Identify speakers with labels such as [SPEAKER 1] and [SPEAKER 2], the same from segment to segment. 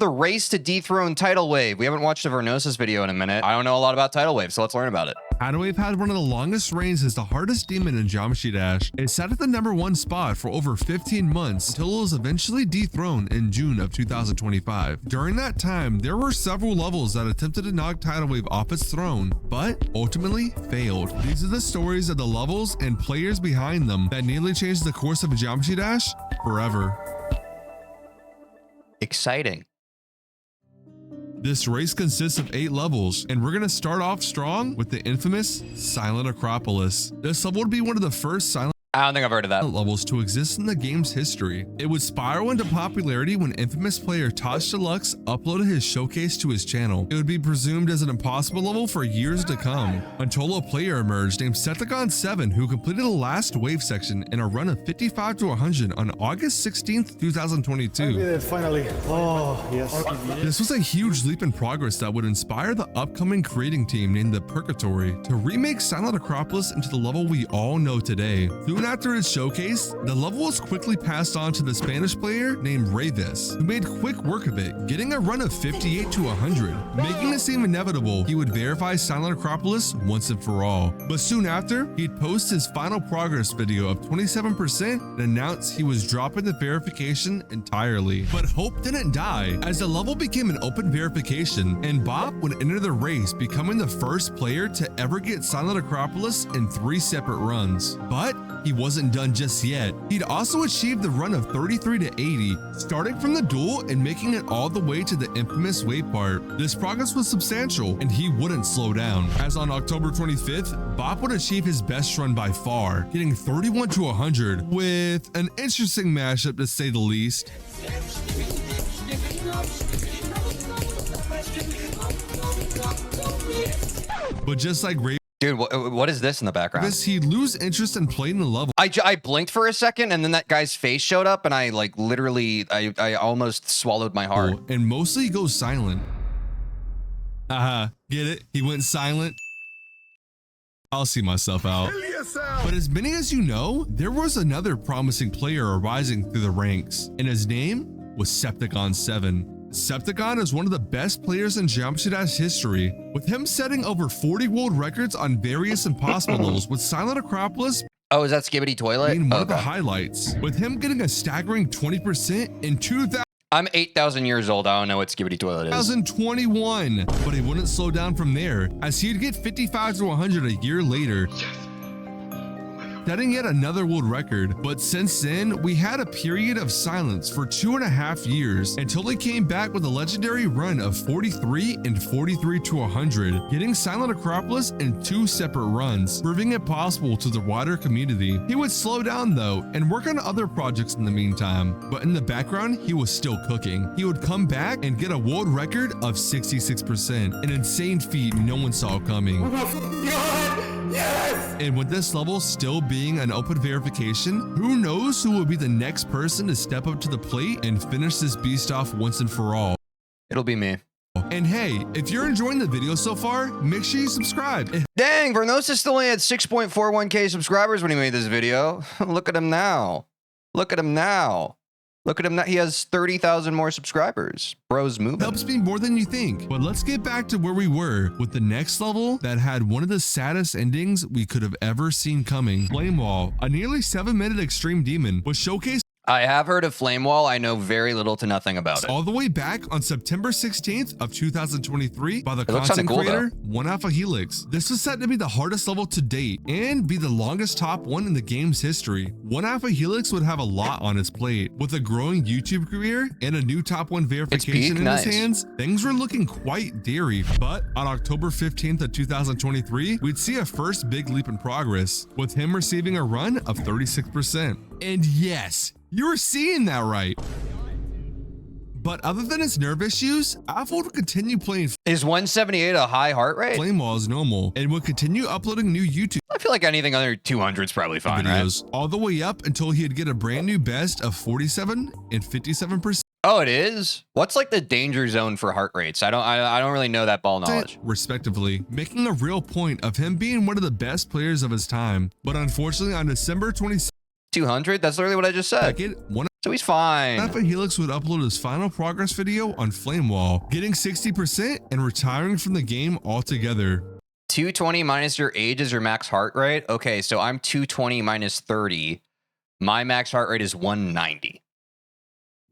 [SPEAKER 1] The race to dethrone Tidal Wave. We haven't watched a Vernosis video in a minute. I don't know a lot about Tidal Wave, so let's learn about it.
[SPEAKER 2] Tidal Wave had one of the longest reigns as the hardest demon in Geometry Dash. It sat at the #1 spot for over 15 months until it was eventually dethroned in June of 2025. During that time, there were several levels that attempted to knock Tidal Wave off its throne, but ultimately failed. These are the stories of the levels and players behind them that nearly changed the course of Geometry Dash forever.
[SPEAKER 1] Exciting.
[SPEAKER 2] This race consists of 8 levels, and we're going to start off strong with the infamous Silent Acropolis. This level would be one of the first silent
[SPEAKER 1] I don't think I've heard of that.
[SPEAKER 2] levels to exist in the game's history. It would spiral into popularity when infamous player Tosh Deluxe uploaded his showcase to his channel. It would be presumed as an impossible level for years to come, until a player emerged named Septagon7 who completed the last wave section in a run of 55 to 100 on August 16th, 2022.
[SPEAKER 3] We did it finally. Oh, yes.
[SPEAKER 2] This was a huge leap in progress that would inspire the upcoming creating team named the Purgatory to remake Silent Acropolis into the level we all know today. Soon after its showcase, the level was quickly passed on to the Spanish player named Ravis, who made quick work of it, getting a run of 58 to 100, making it seem inevitable he would verify Silent Acropolis once and for all. But soon after, he'd post his final progress video of 27% and announce he was dropping the verification entirely. But hope didn't die, as the level became an open verification, and Bob would enter the race, becoming the first player to ever get Silent Acropolis in 3 separate runs. But he wasn't done just yet. He'd also achieved the run of 33 to 80, starting from the duel and making it all the way to the infamous wave part. This progress was substantial, and he wouldn't slow down, as on October 25th, Bob would achieve his best run by far, getting 31 to 100, with an interesting mashup to say the least. But just like Ray,
[SPEAKER 1] Dude, what is this in the background?
[SPEAKER 2] he'd lose interest in playing the level.
[SPEAKER 1] I blinked for a second and then that guy's face showed up and I like literally, I almost swallowed my heart.
[SPEAKER 2] And mostly goes silent. Get it? He went silent. I'll see myself out. But as many as you know, there was another promising player arising through the ranks, and his name was Septagon7. Septagon is one of the best players in Geometry Dash history, with him setting over 40 world records on various impossible levels, with Silent Acropolis
[SPEAKER 1] Oh, is that Skibbity Toilet?
[SPEAKER 2] being one of the highlights, with him getting a staggering 20% in 2000.
[SPEAKER 1] I'm 8,000 years old. I don't know what Skibbity Toilet is.
[SPEAKER 2] 2021, but he wouldn't slow down from there, as he'd get 55 to 100 a year later, setting yet another world record. But since then, we had a period of silence for 2.5 years until he came back with a legendary run of 43 and 43 to 100, getting Silent Acropolis in 2 separate runs, proving it possible to the wider community. He would slow down though and work on other projects in the meantime, but in the background, he was still cooking. He would come back and get a world record of 66%, an insane feat no one saw coming.
[SPEAKER 3] Yes!
[SPEAKER 2] And with this level still being an open verification, who knows who will be the next person to step up to the plate and finish this beast off once and for all.
[SPEAKER 1] It'll be me.
[SPEAKER 2] And hey, if you're enjoying the video so far, make sure you subscribe.
[SPEAKER 1] Dang, Vernosis still only had 6.41k subscribers when he made this video. Look at him now. Look at him now. Look at him now. He has 30,000 more subscribers. Bro's moving.
[SPEAKER 2] Helps me more than you think. But let's get back to where we were with the next level that had one of the saddest endings we could have ever seen coming. Flame Wall, a nearly 7-minute extreme demon, was showcased
[SPEAKER 1] I have heard of Flame Wall. I know very little to nothing about it.
[SPEAKER 2] all the way back on September 16th of 2023 by the
[SPEAKER 1] looks
[SPEAKER 2] content
[SPEAKER 1] kinda cool,
[SPEAKER 2] creator 1-Alpha-Helix. This was set to be the hardest level to date and be the longest top one in the game's history. 1-Alpha-Helix would have a lot on his plate. With a growing YouTube career and a new top 1 verification in
[SPEAKER 1] nice.
[SPEAKER 2] his hands, things were looking quite deary. But on October 15th of 2023, we'd see a first big leap in progress, with him receiving a run of 36%. And yes, you were seeing that right. But other than his nerve issues, Alpha would continue playing
[SPEAKER 1] Is 178 a high heart rate?
[SPEAKER 2] Flame Wall as normal and would continue uploading new YouTube
[SPEAKER 1] I feel like anything under 200 is probably fine,
[SPEAKER 2] videos,
[SPEAKER 1] right?
[SPEAKER 2] all the way up until he'd get a brand new best of 47 and 57%.
[SPEAKER 1] Oh, it is? What's like the danger zone for heart rates? I don't really know that ball knowledge.
[SPEAKER 2] Respectively, making a real point of him being one of the best players of his time. But unfortunately, on December 22nd,
[SPEAKER 1] 200? That's literally what I just said.
[SPEAKER 2] one
[SPEAKER 1] So he's fine.
[SPEAKER 2] Alpha Helix would upload his final progress video on Flamewall, getting 60% and retiring from the game altogether.
[SPEAKER 1] 220 minus your age is your max heart rate. Okay, so I'm 220 minus 30. My max heart rate is 190.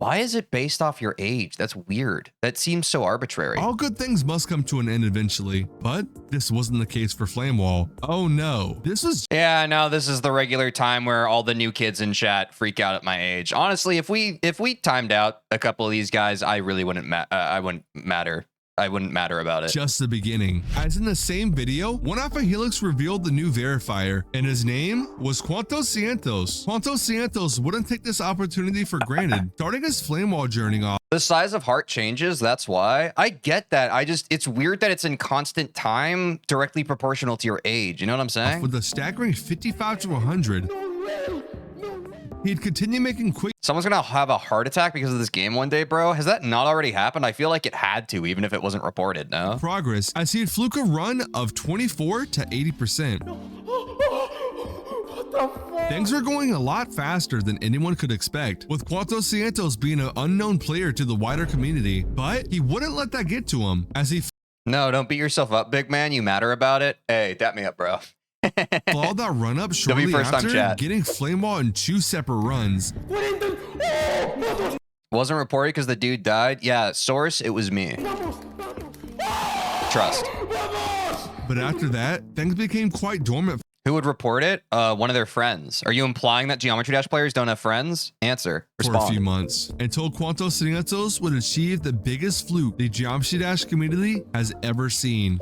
[SPEAKER 1] Why is it based off your age? That's weird. That seems so arbitrary.
[SPEAKER 2] All good things must come to an end eventually, but this wasn't the case for Flamewall. Oh no, this was...
[SPEAKER 1] Yeah, no, this is the regular time where all the new kids in chat freak out at my age. Honestly, if we timed out a couple of these guys, I really wouldn't matter. I wouldn't matter about it.
[SPEAKER 2] Just the beginning. As in the same video, one Alpha Helix revealed the new verifier, and his name was Quantos. Quantos wouldn't take this opportunity for granted, starting his Flamewall journey off.
[SPEAKER 1] The size of heart changes, that's why. I get that. It's weird that it's in constant time, directly proportional to your age. You know what I'm saying?
[SPEAKER 2] With a staggering 55 to 100. He'd continue making quick...
[SPEAKER 1] Someone's gonna have a heart attack because of this game one day, bro. Has that not already happened? I feel like it had to, even if it wasn't reported, no?
[SPEAKER 2] Progress as he'd fluke a run of 24 to 80%. Things are going a lot faster than anyone could expect, with Quantos being an unknown player to the wider community, but he wouldn't let that get to him as he...
[SPEAKER 1] No, don't beat yourself up, big man. You matter about it. Hey, dap me up, bro.
[SPEAKER 2] Followed that run up shortly after,
[SPEAKER 1] chat.
[SPEAKER 2] getting Flamewall in 2 separate runs.
[SPEAKER 1] Wasn't reported because the dude died. Yeah, source, it was me. Trust.
[SPEAKER 2] But after that, things became quite dormant.
[SPEAKER 1] Who would report it? One of their friends. Are you implying that Geometry Dash players don't have friends? Answer. Respond.
[SPEAKER 2] For a few months, until Quantos would achieve the biggest fluke the Geometry Dash community has ever seen.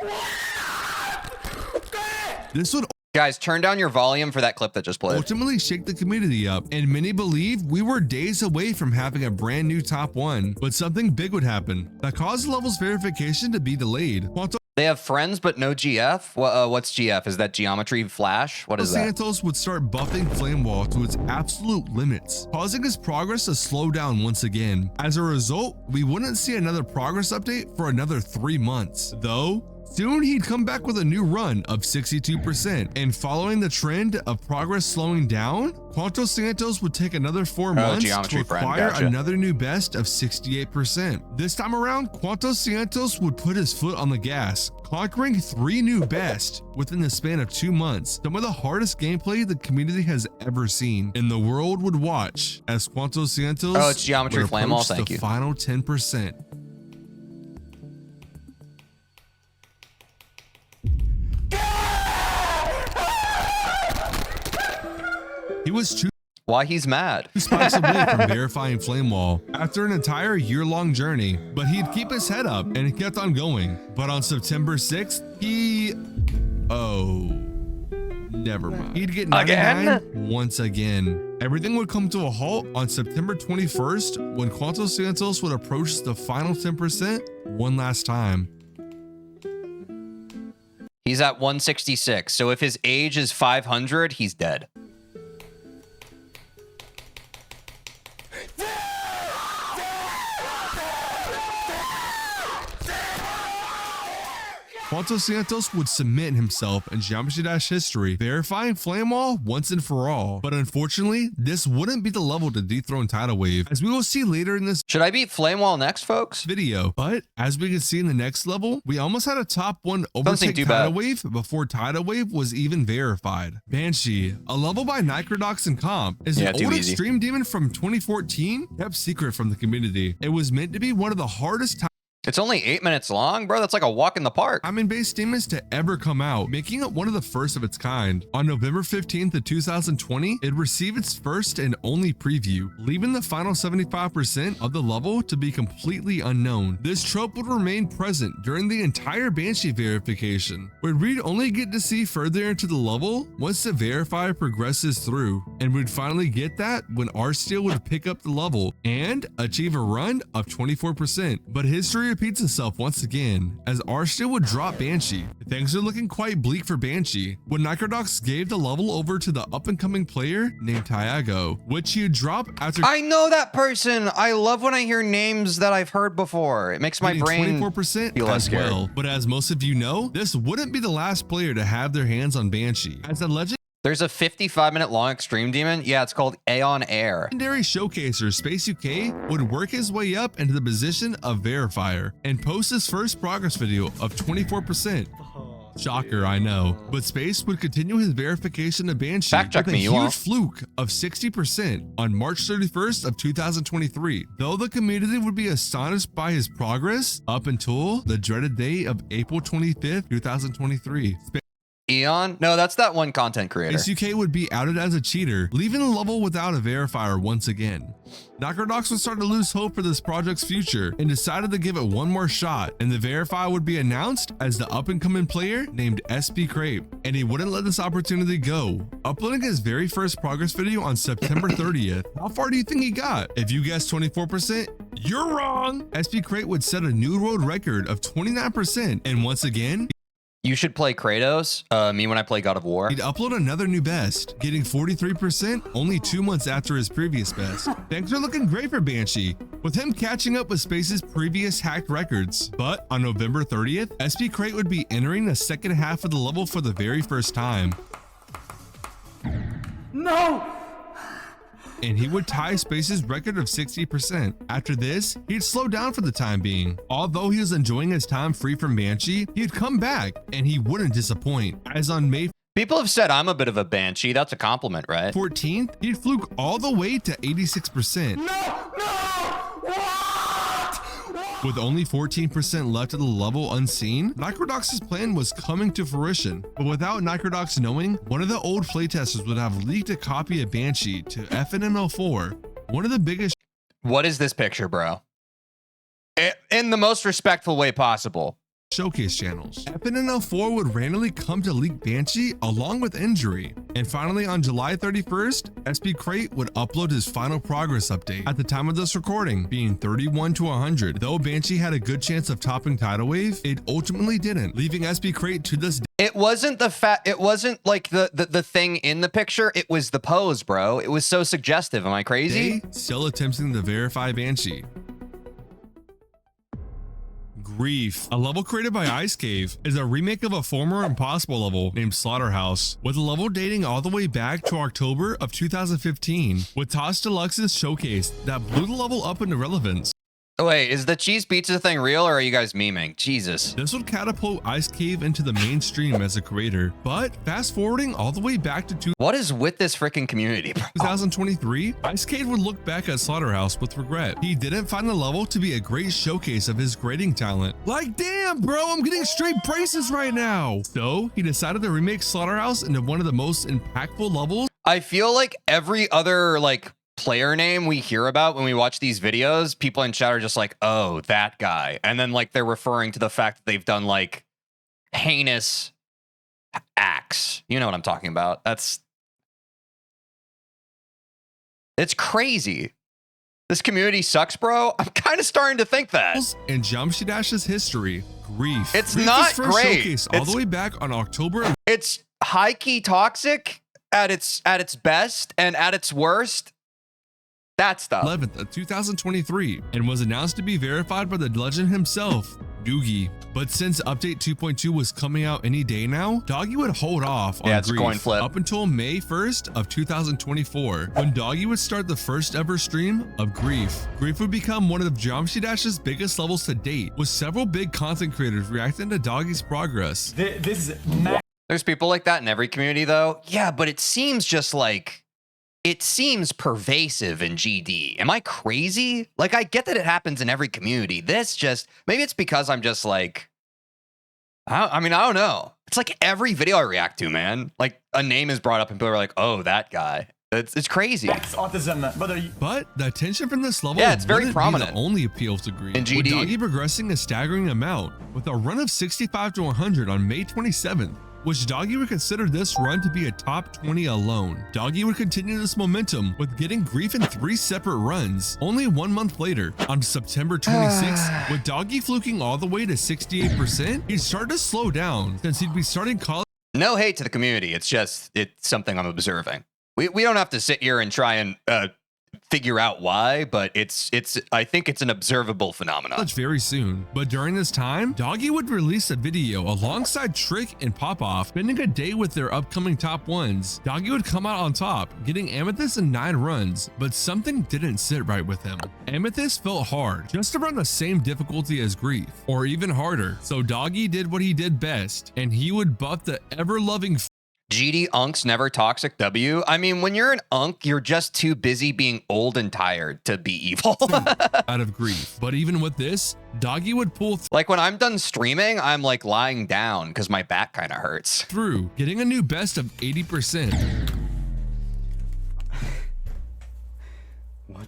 [SPEAKER 2] This would...
[SPEAKER 1] Guys, turn down your volume for that clip that just played.
[SPEAKER 2] Ultimately shake the community up, and many believe we were days away from having a brand new top 1, but something big would happen that caused levels verification to be delayed.
[SPEAKER 1] They have friends but no GF? What's GF? Is that Geometry Flash? What is that?
[SPEAKER 2] Santos would start buffing Flamewall to its absolute limits, causing his progress to slow down once again. As a result, we wouldn't see another progress update for another 3 months, though soon he'd come back with a new run of 62%, and following the trend of progress slowing down, Quantos would take another 4 months to acquire another new best of 68%. This time around, Quantos would put his foot on the gas, conquering 3 new best within the span of 2 months, some of the hardest gameplay the community has ever seen, and the world would watch as Quantos
[SPEAKER 1] it's Geometry Flamewall, thank you.
[SPEAKER 2] The final 10%. He was too...
[SPEAKER 1] Why he's mad?
[SPEAKER 2] Spikes away from verifying Flamewall after an entire year-long journey, but he'd keep his head up and he kept on going. But on September 6th, never mind. He'd get 99 once again. Everything would come to a halt on September 21st when Quantos would approach the final 10% one last time.
[SPEAKER 1] He's at 166, so if his age is 500, he's dead.
[SPEAKER 2] Quantos would cement himself in Geometry Dash history, verifying Flamewall once and for all. But unfortunately, this wouldn't be the level to dethrone Tidal Wave, as we will see later in this...
[SPEAKER 1] Should I beat Flamewall next, folks?
[SPEAKER 2] ...video. But as we can see in the next level, we almost had a top 1 overtake Tidal Wave before Tidal Wave was even verified. Banshee, a level by Nicrodox and Comp, is an old extreme demon from 2014, kept secret from the community. It was meant to be one of the hardest times.
[SPEAKER 1] It's only 8 minutes long, bro. That's like a walk in the park.
[SPEAKER 2] Diamond-based demons to ever come out, making it one of the first of its kind. On November 15th of 2020, it received its first and only preview, leaving the final 75% of the level to be completely unknown. This trope would remain present during the entire Banshee verification, where we'd only get to see further into the level once the verifier progresses through, and we'd finally get that when R-Steel would pick up the level and achieve a run of 24%. But history repeats itself once again, as R-Steel would drop Banshee. Things are looking quite bleak for Banshee, when Nicrodox gave the level over to the up-and-coming player named Tiago, which he would drop after...
[SPEAKER 1] I know that person! I love when I hear names that I've heard before. It makes my brain
[SPEAKER 2] 24%
[SPEAKER 1] feel less scared.
[SPEAKER 2] Well. But as most of you know, this wouldn't be the last player to have their hands on Banshee, as the legend...
[SPEAKER 1] There's a 55-minute long extreme demon. Yeah, it's called Aeon Air.
[SPEAKER 2] Legendary showcaser Space UK would work his way up into the position of verifier and post his first progress video of 24%. Shocker, I know. But Space would continue his verification of Banshee
[SPEAKER 1] Fact check
[SPEAKER 2] with a
[SPEAKER 1] me, you
[SPEAKER 2] huge
[SPEAKER 1] won't.
[SPEAKER 2] fluke of 60% on March 31st of 2023. Though the community would be astonished by his progress up until the dreaded day of April 25th, 2023.
[SPEAKER 1] Eon? No, that's that one content creator.
[SPEAKER 2] Space UK would be outed as a cheater, leaving the level without a verifier once again. Acropolis would start to lose hope for this project's future and decided to give it one more shot, and the verifier would be announced as the up-and-coming player named SP Crepe, and he wouldn't let this opportunity go, uploading his very first progress video on September 30th. How far do you think he got? If you guessed 24%, you're wrong! SP Crepe would set a new world record of 29%, and once again,
[SPEAKER 1] You should play Kratos. Me when I play God of War.
[SPEAKER 2] he'd upload another new best, getting 43% only 2 months after his previous best. Things are looking great for Banshee, with him catching up with Space's previous hacked records. But on November 30th, SP Crate would be entering the second half of the level for the very first time.
[SPEAKER 3] No!
[SPEAKER 2] And he would tie Space's record of 60%. After this, he'd slow down for the time being. Although he was enjoying his time free from Banshee, he'd come back and he wouldn't disappoint, as on May
[SPEAKER 1] People have said I'm a bit of a banshee. That's a compliment, right?
[SPEAKER 2] 14th, he'd fluke all the way to 86%. With only 14% left of the level unseen, Necrodox's plan was coming to fruition. But without Necrodox knowing, one of the old playtesters would have leaked a copy of Banshee to FNML4, one of the biggest
[SPEAKER 1] What is this picture, bro? In the most respectful way possible.
[SPEAKER 2] showcase channels. FNML4 would randomly come to leak Banshee along with Injury. And finally, on July 31st, SP Crate would upload his final progress update. At the time of this recording, being 31 to 100. Though Banshee had a good chance of topping Tidal Wave, it ultimately didn't, leaving SP Crate to this day.
[SPEAKER 1] It wasn't the fact. It wasn't like the thing in the picture. It was the pose, bro. It was so suggestive. Am I crazy?
[SPEAKER 2] Still attempting to verify Banshee. Grief, a level created by Ice Cave, is a remake of a former Impossible level named Slaughterhouse, with a level dating all the way back to October of 2015, with Toss Deluxe's showcase that blew the level up into relevance.
[SPEAKER 1] Oh, wait, is the cheese pizza thing real or are you guys memeing? Jesus.
[SPEAKER 2] This would catapult Ice Cave into the mainstream as a creator, but fast forwarding all the way back to
[SPEAKER 1] What is with this freaking community, bro?
[SPEAKER 2] 2023, Ice Cave would look back at Slaughterhouse with regret. He didn't find the level to be a great showcase of his grading talent. Like, damn, bro, I'm getting straight braces right now. So he decided to remake Slaughterhouse into one of the most impactful levels.
[SPEAKER 1] I feel like every other player name we hear about when we watch these videos, people in chat are just like, oh, that guy. And then they're referring to the fact that they've done heinous acts. You know what I'm talking about. It's crazy. This community sucks, bro. I'm kind of starting to think that.
[SPEAKER 2] In Jamshi Dash's history, Grief.
[SPEAKER 1] It's
[SPEAKER 2] Grief
[SPEAKER 1] not
[SPEAKER 2] is first
[SPEAKER 1] great.
[SPEAKER 2] showcased all the way back on October.
[SPEAKER 1] It's high-key toxic at its best, and at its worst, that stuff.
[SPEAKER 2] 11th of 2023, and was announced to be verified by the legend himself, Doogie. But since update 2.2 was coming out any day now, Doggy would hold off on
[SPEAKER 1] it's a
[SPEAKER 2] Grief
[SPEAKER 1] coin flip.
[SPEAKER 2] up until May 1st of 2024, when Doggy would start the first ever stream of Grief. Grief would become one of Jamshi Dash's biggest levels to date, with several big content creators reacting to Doggy's progress.
[SPEAKER 3] This is
[SPEAKER 1] There's people like that in every community, though. Yeah, but it seems just it seems pervasive in GD. Am I crazy? I get that it happens in every community. Maybe it's because I'm just I don't know. It's every video I react to, man. A name is brought up and people are like, oh, that guy. It's crazy.
[SPEAKER 3] autism,
[SPEAKER 2] But the attention from this level
[SPEAKER 1] it's very
[SPEAKER 2] wouldn't
[SPEAKER 1] prominent.
[SPEAKER 2] be the only appeal to Grief,
[SPEAKER 1] In GD.
[SPEAKER 2] with Doggy progressing a staggering amount, with a run of 65 to 100 on May 27th, which Doggy would consider this run to be a top 20 alone. Doggy would continue this momentum with getting Grief in 3 separate runs. Only 1 month later, on September 26th, with Doggy fluking all the way to 68%, he'd start to slow down since he'd be starting college.
[SPEAKER 1] No hate to the community. It's something I'm observing. We don't have to sit here and try and figure out why, but I think it's an observable phenomenon.
[SPEAKER 2] Very soon. But during this time, Doggy would release a video alongside Trick and Popoff spending a day with their upcoming top ones. Doggy would come out on top, getting Amethyst in 9 runs, but something didn't sit right with him. Amethyst felt hard, just around the same difficulty as Grief, or even harder. So Doggy did what he did best, and he would buff the ever-loving
[SPEAKER 1] GD Unks never toxic W. I mean, when you're an Unk, you're just too busy being old and tired to be evil.
[SPEAKER 2] out of Grief. But even with this, Doggy would pull
[SPEAKER 1] Like when I'm done streaming, I'm like lying down because my back kind of hurts.
[SPEAKER 2] through, getting a new best of 80%.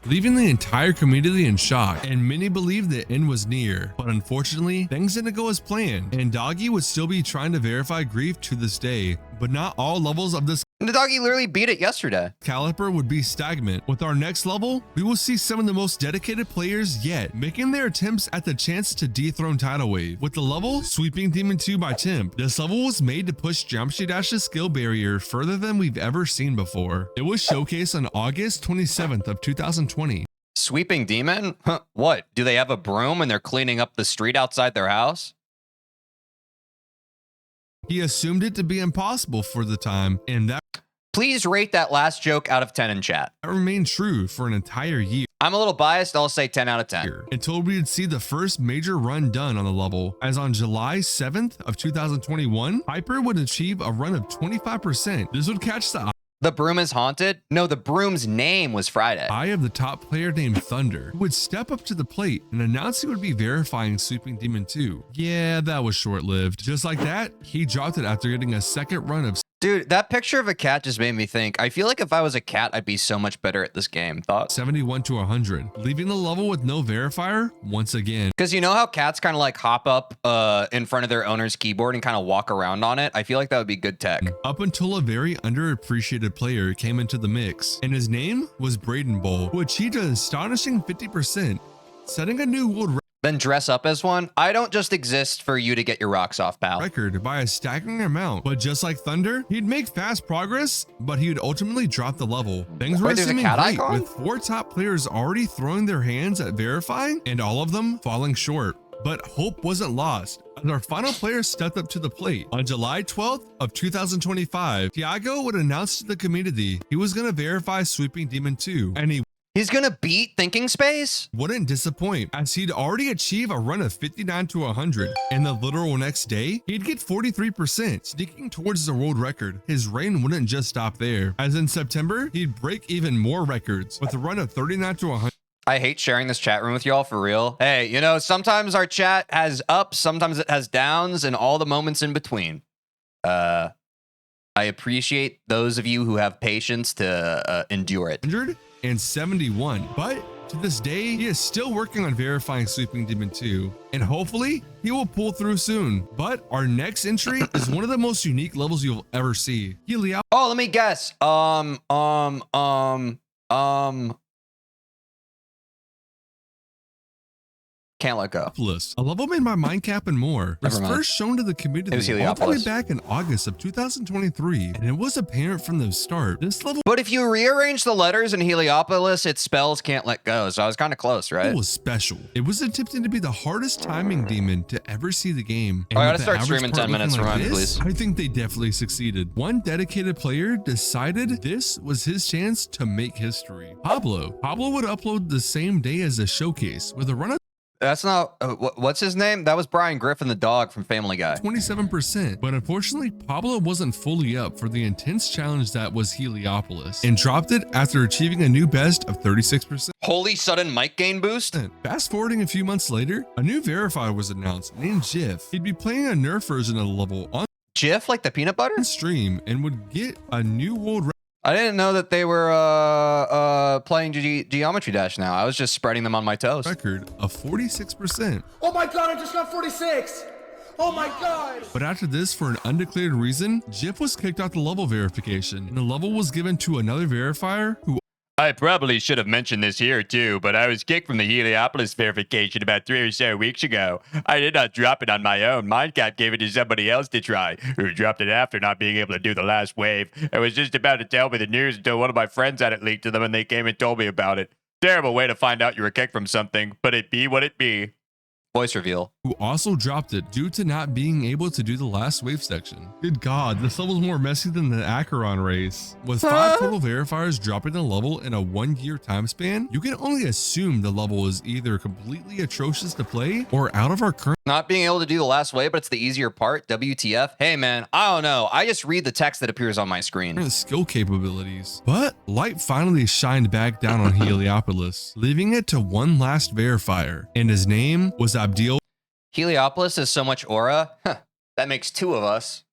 [SPEAKER 2] Leaving the entire community in shock, and many believed the end was near. But unfortunately, things didn't go as planned, and Doggy would still be trying to verify Grief to this day. But not all levels of this
[SPEAKER 1] The Doggy literally beat it yesterday.
[SPEAKER 2] caliber would be stagnant. With our next level, we will see some of the most dedicated players yet making their attempts at the chance to dethrone Tidal Wave. With the level Sweeping Demon 2 by Temp, this level was made to push Geometry Dash's skill barrier further than we've ever seen before. It was showcased on August 27th of 2020.
[SPEAKER 1] Sweeping Demon? Huh, what? Do they have a broom and they're cleaning up the street outside their house?
[SPEAKER 2] He assumed it to be impossible for the time, and that
[SPEAKER 1] Please rate that last joke out of 10 in chat.
[SPEAKER 2] remained true for an entire year.
[SPEAKER 1] I'm a little biased. I'll say 10 out of 10.
[SPEAKER 2] Until we'd see the first major run done on the level, as on July 7th of 2021, Piper would achieve a run of 25%. This would catch the
[SPEAKER 1] The broom is haunted? No, the broom's name was Friday.
[SPEAKER 2] eye of the top player named Thunder, who would step up to the plate and announce he would be verifying Sweeping Demon 2. Yeah, that was short-lived. Just like that, he dropped it after getting a second run of
[SPEAKER 1] Dude, that picture of a cat just made me think. I feel like if I was a cat, I'd be so much better at this game. Thoughts?
[SPEAKER 2] 71 to 100, leaving the level with no verifier once again.
[SPEAKER 1] Because you know how cats kind of like hop up in front of their owner's keyboard and kind of walk around on it? I feel like that would be good tech.
[SPEAKER 2] Up until a very underappreciated player came into the mix, and his name was Braden Bull, who achieved an astonishing 50%, setting a new world
[SPEAKER 1] Then dress up as one? I don't just exist for you to get your rocks off, pal.
[SPEAKER 2] record by a staggering amount. But just like Thunder, he'd make fast progress, but he would ultimately drop the level. Things were
[SPEAKER 1] Wait, there's a
[SPEAKER 2] seeming
[SPEAKER 1] cat
[SPEAKER 2] great,
[SPEAKER 1] icon?
[SPEAKER 2] with 4 top players already throwing their hands at verifying, and all of them falling short. But hope wasn't lost, as our final player stepped up to the plate. On July 12th of 2025, Tiago would announce to the community he was going to verify Sweeping Demon 2, and he
[SPEAKER 1] He's gonna beat Thinking Space?
[SPEAKER 2] wouldn't disappoint, as he'd already achieve a run of 59 to 100, and the literal next day, he'd get 43%, sneaking towards the world record. His reign wouldn't just stop there, as in September, he'd break even more records, with a run of 39 to 100.
[SPEAKER 1] I hate sharing this chat room with y'all, for real. Hey, you know, sometimes our chat has ups, sometimes it has downs, and all the moments in between. I appreciate those of you who have patience to endure it.
[SPEAKER 2] 171, but to this day, he is still working on verifying Sweeping Demon 2, and hopefully he will pull through soon. But our next entry is one of the most unique levels you'll ever see. Heliopolis.
[SPEAKER 1] Oh, let me guess. Can't let go.
[SPEAKER 2] A level made by Mindcap and more, was
[SPEAKER 1] Never mind.
[SPEAKER 2] first shown to the community
[SPEAKER 1] It was
[SPEAKER 2] all the way
[SPEAKER 1] Heliopolis.
[SPEAKER 2] back in August of 2023, and it was apparent from the start. This level
[SPEAKER 1] But if you rearrange the letters in Heliopolis, it spells can't let go. So I was kind of close, right?
[SPEAKER 2] was special. It was attempted to be the hardest timing demon to ever see the game. And
[SPEAKER 1] I gotta
[SPEAKER 2] with the
[SPEAKER 1] start
[SPEAKER 2] average
[SPEAKER 1] streaming
[SPEAKER 2] part
[SPEAKER 1] 10 minutes.
[SPEAKER 2] looking like
[SPEAKER 1] Remind me,
[SPEAKER 2] this,
[SPEAKER 1] please.
[SPEAKER 2] I think they definitely succeeded. One dedicated player decided this was his chance to make history. Pablo would upload the same day as the showcase with a run of
[SPEAKER 1] That's not what's his name? That was Brian Griffin, the dog from Family Guy.
[SPEAKER 2] 27%, but unfortunately Pablo wasn't fully up for the intense challenge that was Heliopolis, and dropped it after achieving a new best of 36%.
[SPEAKER 1] Holy sudden mic gain boost.
[SPEAKER 2] Fast forwarding a few months later, a new verifier was announced named Jiff. He'd be playing a nerf version of the level on
[SPEAKER 1] Jif, like the peanut butter?
[SPEAKER 2] stream and would get a new world record.
[SPEAKER 1] I didn't know that they were playing Geometry Dash now. I was just spreading them on my toes.
[SPEAKER 2] Record of 46%.
[SPEAKER 4] Oh my god, I just got 46! Oh my god!
[SPEAKER 2] But after this, for an undeclared reason, Jiff was kicked out the level verification, and the level was given to another verifier who
[SPEAKER 5] I probably should have mentioned this here too, but I was kicked from the Heliopolis verification about 3 or so weeks ago. I did not drop it on my own. Mindcap gave it to somebody else to try, who dropped it after not being able to do the last wave. I was just about to tell me the news until one of my friends had it leaked to them and they came and told me about it. Terrible way to find out you were kicked from something, but it be what it be.
[SPEAKER 1] Voice reveal.
[SPEAKER 2] Who also dropped it due to not being able to do the last wave section. Good God, this level's more messy than the Acheron race. With 5 total verifiers dropping the level in a 1-year time span, you can only assume the level is either completely atrocious to play or out of our current
[SPEAKER 1] Not being able to do the last wave, but it's the easier part. WTF? Hey, man, I don't know. I just read the text that appears on my screen.
[SPEAKER 2] skill capabilities. But light finally shined back down on Heliopolis, leaving it to one last verifier, and his name was Abdil.
[SPEAKER 1] Heliopolis has so much aura. Huh, that makes 2 of us.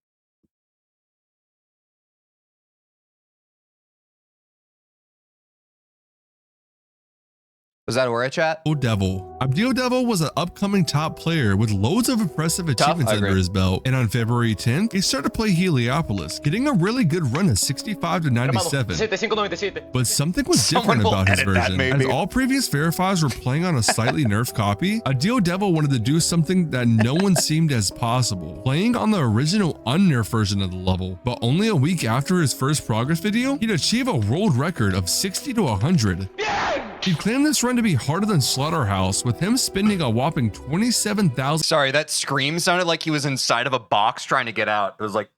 [SPEAKER 1] Was that aura chat?
[SPEAKER 2] Devil. Abdil Devil was an upcoming top player with loads of impressive achievements
[SPEAKER 1] I
[SPEAKER 2] under
[SPEAKER 1] agree.
[SPEAKER 2] his belt, and on February 10th, he started to play Heliopolis, getting a really good run of 65 to 97.
[SPEAKER 4] 7597.
[SPEAKER 2] But something was
[SPEAKER 1] Someone
[SPEAKER 2] different
[SPEAKER 1] will
[SPEAKER 2] about his
[SPEAKER 5] edit that,
[SPEAKER 2] version.
[SPEAKER 5] maybe.
[SPEAKER 2] As all previous verifiers were playing on a slightly nerfed copy, Abdil Devil wanted to do something that no one seemed as possible, playing on the original unnerfed version of the level. But only a week after his first progress video, he'd achieve a world record of 60 to 100. He claimed this run to be harder than Slaughterhouse, with him spending a whopping 27,000
[SPEAKER 1] Sorry, that scream sounded like he was inside of a box trying to get out. It was like,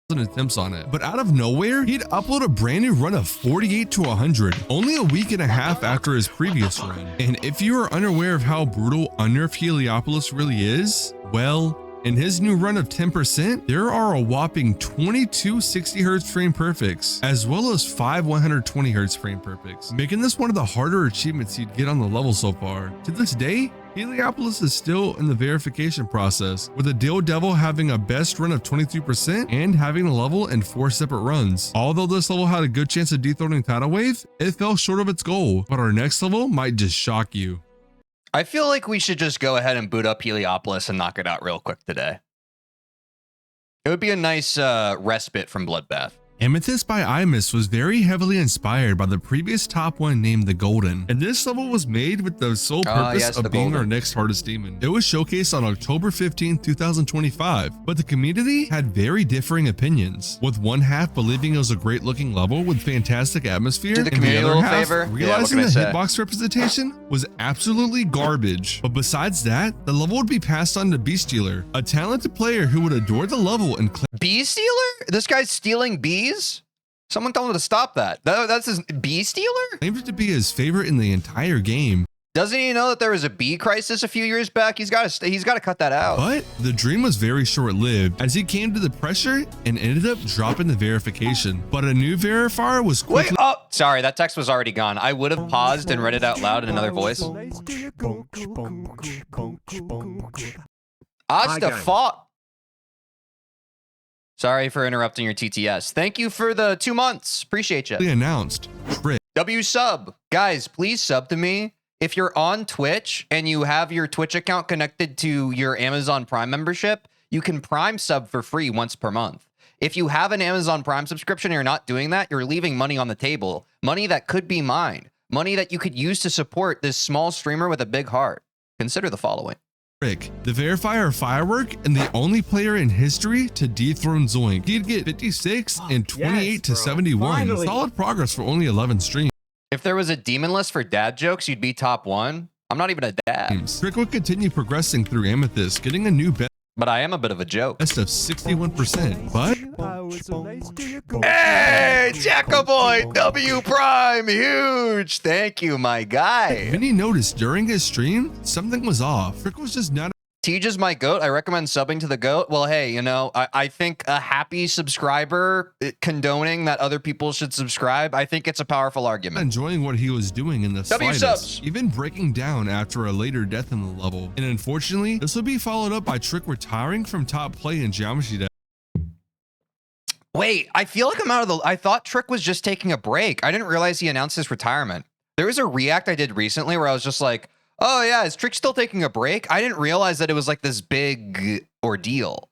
[SPEAKER 2] attempts on it. But out of nowhere, he'd upload a brand new run of 48 to 100, only a week and a half after his previous run. And if you are unaware of how brutal unnerfed Heliopolis really is, well, in his new run of 10%, there are a whopping 22 60Hz frame perfects, as well as 5 120Hz frame perfects, making this one of the harder achievements you'd get on the level so far. To this day, Heliopolis is still in the verification process, with Abdil Devil having a best run of 23% and having the level in 4 separate runs. Although this level had a good chance of dethroning Tidal Wave, it fell short of its goal, but our next level might just shock you.
[SPEAKER 1] I feel like we should just go ahead and boot up Heliopolis and knock it out real quick today. It would be a nice respite from Bloodbath.
[SPEAKER 2] Amethyst by Imus was very heavily inspired by the previous top one named the Golden, and this level was made with the sole purpose
[SPEAKER 1] yes, the
[SPEAKER 2] of being our
[SPEAKER 1] Golden.
[SPEAKER 2] next hardest demon. It was showcased on October 15, 2025, but the community had very differing opinions, with one half believing it was a great looking level with fantastic atmosphere,
[SPEAKER 1] Do the
[SPEAKER 2] and
[SPEAKER 1] community
[SPEAKER 2] the
[SPEAKER 1] a
[SPEAKER 2] other
[SPEAKER 1] little
[SPEAKER 2] half
[SPEAKER 1] favor? Yeah, what
[SPEAKER 2] realizing
[SPEAKER 1] can I
[SPEAKER 2] the
[SPEAKER 1] say?
[SPEAKER 2] hitbox representation was absolutely garbage. But besides that, the level would be passed on to Beastealer, a talented player who would adore the level and claim
[SPEAKER 1] Bee stealer? This guy's stealing bees? Someone told him to stop that. That's his bee stealer?
[SPEAKER 2] claimed it to be his favorite in the entire game.
[SPEAKER 1] Doesn't he know that there was a bee crisis a few years back? He's got to cut that out.
[SPEAKER 2] But the dream was very short-lived as he came to the pressure and ended up dropping the verification. But a new verifier was
[SPEAKER 1] Wait,
[SPEAKER 2] quickly
[SPEAKER 1] oh, sorry, that text was already gone. I would have paused and read it out loud in another voice. Odds to fuck. Sorry for interrupting your TTS. Thank you for the 2 months. Appreciate you.
[SPEAKER 2] announced Trick.
[SPEAKER 1] W sub. Guys, please sub to me. If you're on Twitch and you have your Twitch account connected to your Amazon Prime membership, you can Prime sub for free once per month. If you have an Amazon Prime subscription and you're not doing that, you're leaving money on the table. Money that could be mine. Money that you could use to support this small streamer with a big heart. Consider the following.
[SPEAKER 2] Trick, the verifier Firework, and the only player in history to dethrone Zoink. He'd get 56 and 28 to
[SPEAKER 4] bro.
[SPEAKER 2] 71.
[SPEAKER 4] Finally.
[SPEAKER 2] Solid progress for only 11 streams.
[SPEAKER 1] If there was a demon list for dad jokes, you'd be top 1. I'm not even a dad,
[SPEAKER 2] Trick would continue progressing through Amethyst, getting a new
[SPEAKER 1] but I am a bit of a joke.
[SPEAKER 2] best of 61%. But
[SPEAKER 1] Hey, Jacko Boy, W Prime, huge. Thank you, my guy.
[SPEAKER 2] Vinny noticed during his stream something was off. Trick was just not
[SPEAKER 1] Tej is my goat. I recommend subbing to the goat. Well, hey, you know, I think a happy subscriber condoning that other people should subscribe, I think it's a powerful argument.
[SPEAKER 2] enjoying what he was doing in the
[SPEAKER 1] W
[SPEAKER 2] slightest,
[SPEAKER 1] subs.
[SPEAKER 2] even breaking down after a later death in the level. And unfortunately, this will be followed up by Trick retiring from top play in Geometry Dash.
[SPEAKER 1] Wait, I feel like I'm out of the... I thought Trick was just taking a break. I didn't realize he announced his retirement. There was a react I did recently where I was just like, oh yeah, is Trick still taking a break? I didn't realize that it was like this big ordeal.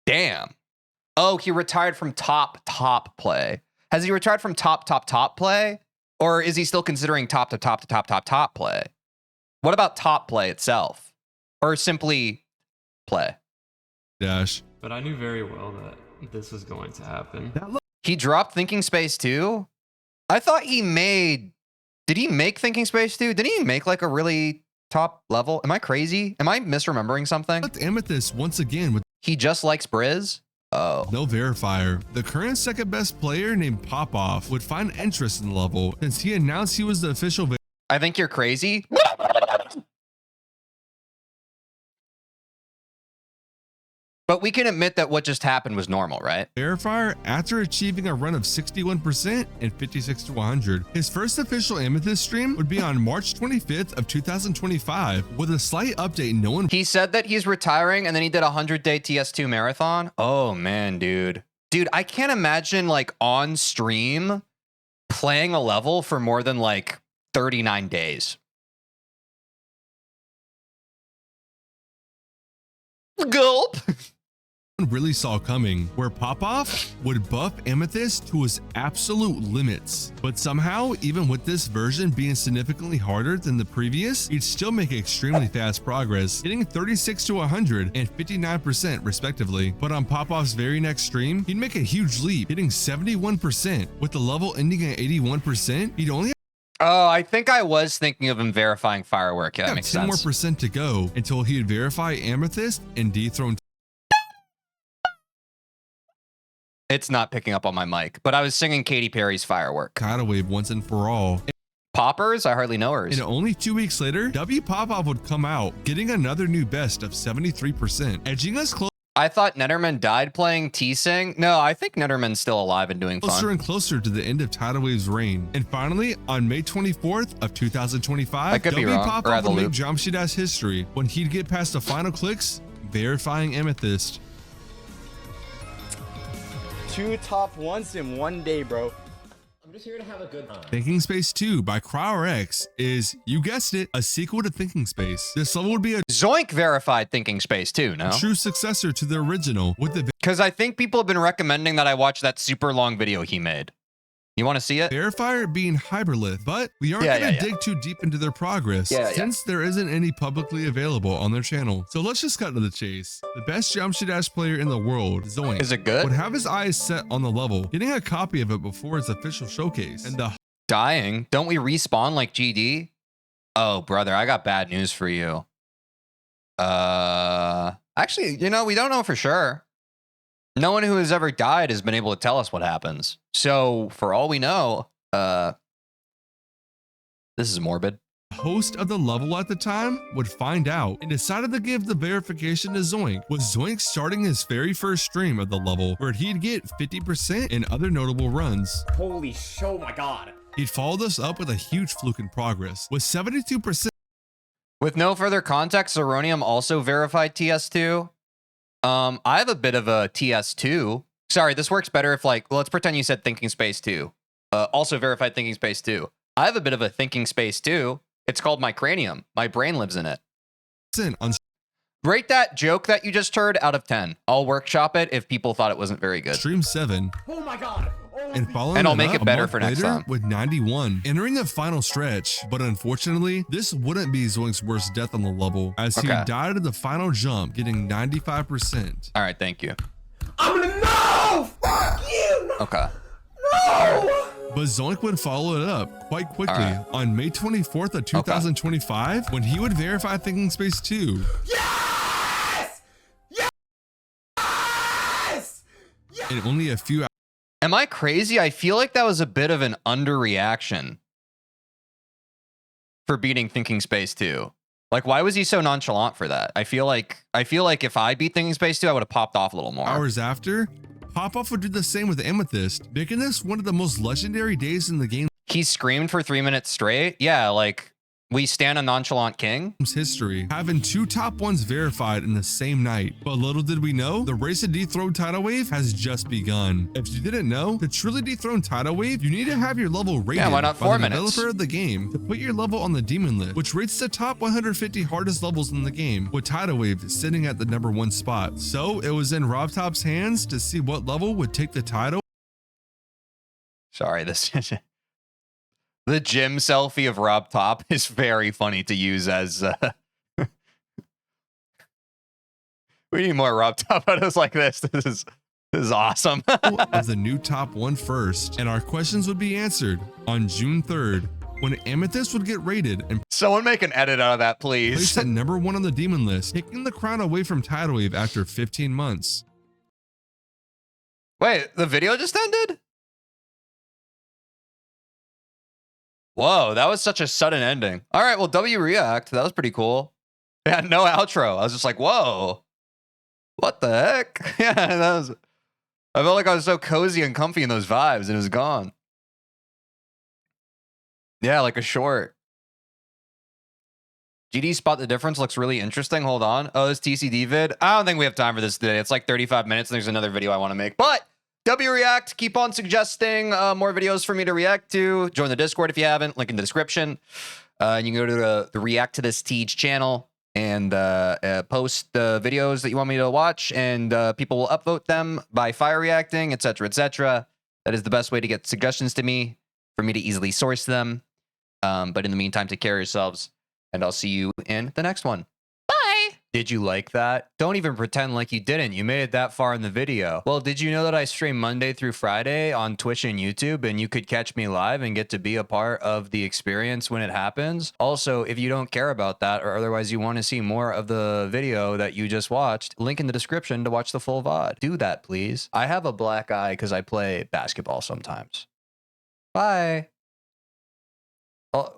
[SPEAKER 1] Damn. Oh, he retired from top play. Has he retired from top play? Or is he still considering top play? What about top play itself? Or simply play?
[SPEAKER 2] Dash.
[SPEAKER 6] But I knew very well that this was going to happen.
[SPEAKER 1] He dropped Thinking Space 2? I thought he made... Did he make Thinking Space 2? Did he make like a really top level? Am I crazy? Am I misremembering something?
[SPEAKER 2] But Amethyst once again with
[SPEAKER 1] He just likes Briz? Oh.
[SPEAKER 2] no verifier. The current second best player named Popoff would find interest in the level since he announced he was the official
[SPEAKER 1] I think you're crazy. But we can admit that what just happened was normal, right?
[SPEAKER 2] verifier after achieving a run of 61% and 56 to 100. His first official Amethyst stream would be on March 25th of 2025 with a slight update no one
[SPEAKER 1] He said that he's retiring and then he did a 100-day TS2 marathon. Oh man, dude. Dude, I can't imagine like on stream playing a level for more than like 39 days. Gulp.
[SPEAKER 2] really saw coming, where Popoff would buff Amethyst to his absolute limits. But somehow, even with this version being significantly harder than the previous, he'd still make extremely fast progress, hitting 36 to 100 and 59% respectively. But on Popoff's very next stream, he'd make a huge leap, hitting 71%. With the level ending at 81%, he'd only
[SPEAKER 1] Oh, I think I was thinking of him verifying firework. Yeah, that
[SPEAKER 2] have
[SPEAKER 1] makes
[SPEAKER 2] 10 more
[SPEAKER 1] sense.
[SPEAKER 2] percent to go until he'd verify Amethyst and Dethrone.
[SPEAKER 1] It's not picking up on my mic, but I was singing Katy Perry's Firework.
[SPEAKER 2] Tidal Wave once and for all.
[SPEAKER 1] Poppers? I hardly know hers.
[SPEAKER 2] And only 2 weeks later, W Popoff would come out, getting another new best of 73%, edging us
[SPEAKER 1] I thought Netterman died playing T-Sing. No, I think Netterman's still alive and doing
[SPEAKER 2] closer
[SPEAKER 1] fun.
[SPEAKER 2] and closer to the end of Tidal Wave's reign. And finally, on May 24th of 2025,
[SPEAKER 1] I could be
[SPEAKER 2] W
[SPEAKER 1] wrong, or
[SPEAKER 2] Popoff
[SPEAKER 1] at the
[SPEAKER 2] would make
[SPEAKER 1] loop.
[SPEAKER 2] Jamshi Dash history when he'd get past the final clicks, verifying Amethyst.
[SPEAKER 7] 2 top ones in 1 day, bro.
[SPEAKER 4] I'm just here to have a good time.
[SPEAKER 2] Thinking Space 2 by CrowRX is, you guessed it, a sequel to Thinking Space. This level would be a
[SPEAKER 1] Zoink verified Thinking Space too, no?
[SPEAKER 2] true successor to the original, with the
[SPEAKER 1] Because I think people have been recommending that I watch that super long video he made. You want to see it?
[SPEAKER 2] verifier being Hyperlith, but we aren't
[SPEAKER 1] Yeah,
[SPEAKER 2] going to
[SPEAKER 1] yeah, yeah.
[SPEAKER 2] dig too deep into their progress
[SPEAKER 1] Yeah, yeah.
[SPEAKER 2] since there isn't any publicly available on their channel. So let's just cut to the chase. The best Jamshi Dash player in the world, Zoink,
[SPEAKER 1] Is it good?
[SPEAKER 2] would have his eyes set on the level, getting a copy of it before its official showcase. And the
[SPEAKER 1] Dying? Don't we respawn like GD? Oh, brother, I got bad news for you. Actually, you know, we don't know for sure. No one who has ever died has been able to tell us what happens. So, for all we know, this is morbid.
[SPEAKER 2] host of the level at the time would find out and decided to give the verification to Zoink, with Zoink starting his very first stream of the level where he'd get 50% in other notable runs.
[SPEAKER 4] Holy show, my god.
[SPEAKER 2] He'd follow this up with a huge fluke in progress, with 72%.
[SPEAKER 1] With no further context, Zeronium also verified TS2. I have a bit of a TS2. Sorry, this works better if like, let's pretend you said Thinking Space 2. Also verified Thinking Space 2. I have a bit of a Thinking Space 2. It's called my cranium. My brain lives in it.
[SPEAKER 2] On
[SPEAKER 1] Rate that joke that you just heard out of 10. I'll workshop it if people thought it wasn't very good.
[SPEAKER 2] stream 7,
[SPEAKER 4] Oh my god. Oh,
[SPEAKER 2] and following
[SPEAKER 1] And I'll
[SPEAKER 2] it
[SPEAKER 1] make
[SPEAKER 2] up
[SPEAKER 1] it
[SPEAKER 2] a
[SPEAKER 1] better
[SPEAKER 2] month
[SPEAKER 1] for next
[SPEAKER 2] later
[SPEAKER 1] time.
[SPEAKER 2] with 91, entering the final stretch. But unfortunately, this wouldn't be Zoink's worst death on the level, as he
[SPEAKER 1] Okay.
[SPEAKER 2] died at the final jump, getting 95%.
[SPEAKER 1] All right, thank you.
[SPEAKER 4] I'm gonna no! Fuck you! No!
[SPEAKER 1] Okay.
[SPEAKER 4] No!
[SPEAKER 2] But Zoink would follow it up quite quickly
[SPEAKER 1] Alright.
[SPEAKER 2] on May 24th of 2025 when he would verify Thinking Space 2.
[SPEAKER 4] Yes! Yes!
[SPEAKER 2] In only a few
[SPEAKER 1] Am I crazy? I feel like that was a bit of an underreaction for beating Thinking Space 2. Like, why was he so nonchalant for that? I feel like if I beat Thinking Space 2, I would have popped off a little more.
[SPEAKER 2] hours after, Popoff would do the same with Amethyst, making this one of the most legendary days in the game's
[SPEAKER 1] He screamed for 3 minutes straight. Yeah, like, we stand a nonchalant king.
[SPEAKER 2] history, having 2 top 1s verified in the same night. But little did we know, the race to dethrone Tidal Wave has just begun. If you didn't know, to truly dethrone Tidal Wave, you need to have your level rated
[SPEAKER 1] why not
[SPEAKER 2] by
[SPEAKER 1] 4
[SPEAKER 2] the
[SPEAKER 1] minutes?
[SPEAKER 2] developer of the game to put your level on the demon list, which rates the top 150 hardest levels in the game, with Tidal Wave sitting at the #1 spot. So it was in RobTop's hands to see what level would take the title
[SPEAKER 1] Sorry, this the gym selfie of Rob Top is very funny to use as. We need more Rob Top photos like this. This is awesome.
[SPEAKER 2] of the new top 1 first, and our questions would be answered on June 3rd when Amethyst would get rated and
[SPEAKER 1] Someone make an edit out of that, please.
[SPEAKER 2] placed at number 1 on the demon list, taking the crown away from Tidal Wave after 15 months.
[SPEAKER 1] Wait, the video just ended? Whoa, that was such a sudden ending. All right, well, W React. That was pretty cool. Yeah, no outro. I was just like, whoa. What the heck? Yeah, that was. I felt like I was so cozy and comfy in those vibes, and it was gone. Yeah, like a short. GD Spot the Difference looks really interesting. Hold on. Oh, this TCD vid. I don't think we have time for this today. It's like 35 minutes, and there's another video I want to make. But W React, keep on suggesting more videos for me to react to. Join the Discord if you haven't. Link in the description. And you can go to the React to This Teej channel and post the videos that you want me to watch, and people will upvote them by fire reacting, etc., etc. That is the best way to get suggestions to me, for me to easily source them. But in the meantime, take care of yourselves, and I'll see you in the next one. Bye! Did you like that? Don't even pretend like you didn't. You made it that far in the video. Well, did you know that I stream Monday through Friday on Twitch and YouTube, and you could catch me live and get to be a part of the experience when it happens? Also, if you don't care about that, or otherwise you want to see more of the video that you just watched, link in the description to watch the full VOD. Do that, please. I have a black eye because I play basketball sometimes. Bye. Oh,